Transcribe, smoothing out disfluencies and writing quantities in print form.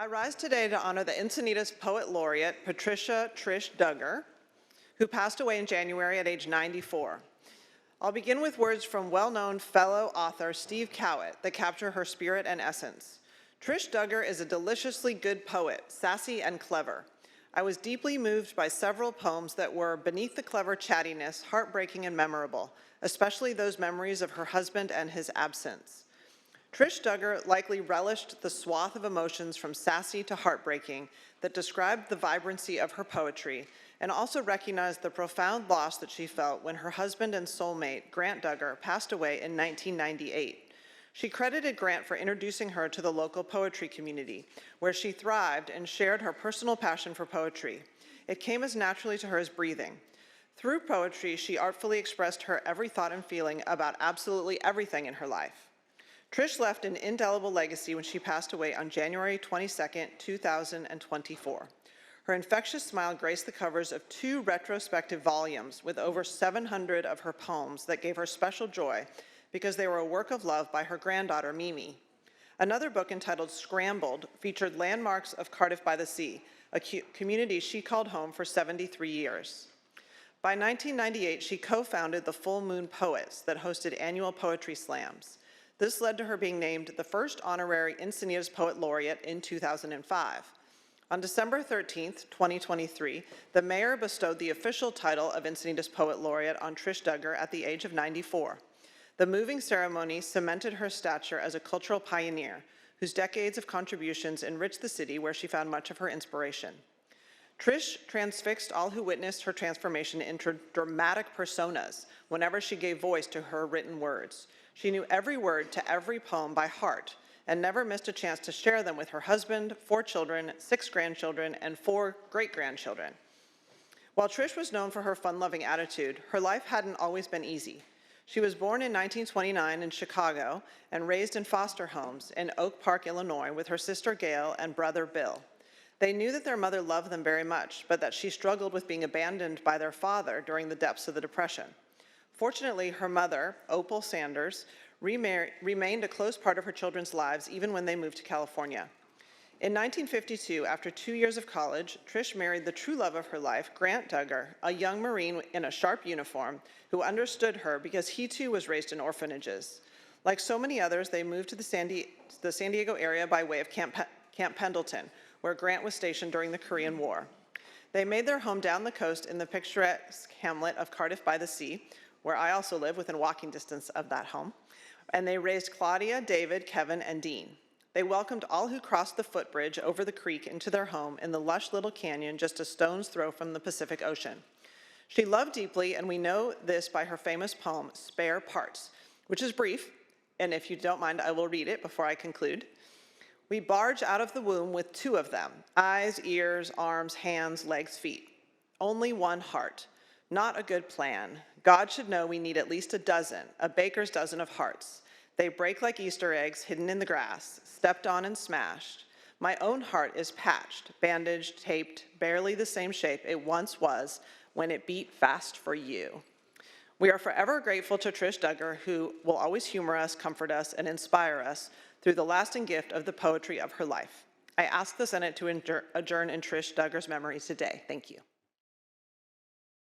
I rise today to honor the Encinitas Poet Laureate, Patricia Trish Duggar, who passed away in January at age 94. I'll begin with words from well-known fellow author Steve Cowett that capture her spirit and essence. Trish Duggar is a deliciously good poet, sassy and clever. I was deeply moved by several poems that were, beneath the clever chattiness, heartbreaking and memorable, especially those memories of her husband and his absence. Trish Duggar likely relished the swath of emotions from sassy to heartbreaking that described the vibrancy of her poetry, and also recognized the profound loss that she felt when her husband and soulmate, Grant Duggar, passed away in 1998. She credited Grant for introducing her to the local poetry community, where she thrived and shared her personal passion for poetry. It came as naturally to her as breathing. Through poetry, she artfully expressed her every thought and feeling about absolutely everything in her life. Trish left an indelible legacy when she passed away on January 22, 2024. Her infectious smile graced the covers of 2 retrospective volumes with over 700 of her poems that gave her special joy because they were a work of love by her granddaughter, Mimi. Another book entitled Scrambled featured landmarks of Cardiff by the Sea, a community she called home for 73 years. By 1998, she co-founded the Full Moon Poets that hosted annual poetry slams. This led to her being named the first honorary Encinitas Poet Laureate in 2005. On December 13, 2023, the mayor bestowed the official title of Encinitas Poet Laureate on Trish Duggar at the age of 94. The moving ceremony cemented her stature as a cultural pioneer, whose decades of contributions enriched the city where she found much of her inspiration. Trish transfixed all who witnessed her transformation into dramatic personas whenever she gave voice to her written words. She knew every word to every poem by heart and never missed a chance to share them with her husband, 4 children, 6 grandchildren, and 4 great-grandchildren. While Trish was known for her fun-loving attitude, her life hadn't always been easy. She was born in 1929 in Chicago and raised in foster homes in Oak Park, Illinois, with her sister Gail and brother Bill. They knew that their mother loved them very much, but that she struggled with being abandoned by their father during the depths of the Depression. Fortunately, her mother, Opal Sanders, remained a close part of her children's lives even when they moved to California. In 1952, after 2 years of college, Trish married the true love of her life, Grant Duggar, a young Marine in a sharp uniform who understood her because he too was raised in orphanages. Like so many others, they moved to the San Diego area by way of Camp Pendleton, where Grant was stationed during the Korean War. They made their home down the coast in the picturesque hamlet of Cardiff by the Sea, where I also live within walking distance of that home, and they raised Claudia, David, Kevin, and Dean. They welcomed all who crossed the footbridge over the creek into their home in the lush little canyon just a stone's throw from the Pacific Ocean. She loved deeply, and we know this by her famous poem, Spare Parts, which is brief, and if you don't mind, I will read it before I conclude. We barge out of the womb with 2 of them, eyes, ears, arms, hands, legs, feet. Only 1 heart. Not a good plan. God should know we need at least a baker's dozen of hearts. They break like Easter eggs hidden in the grass, stepped on and smashed. My own heart is patched, bandaged, taped, barely the same shape it once was when it beat fast for you. We are forever grateful to Trish Duggar, who will always humor us, comfort us, and inspire us through the lasting gift of the poetry of her life. I ask the Senate to adjourn in Trish Duggar's memory today. Thank you.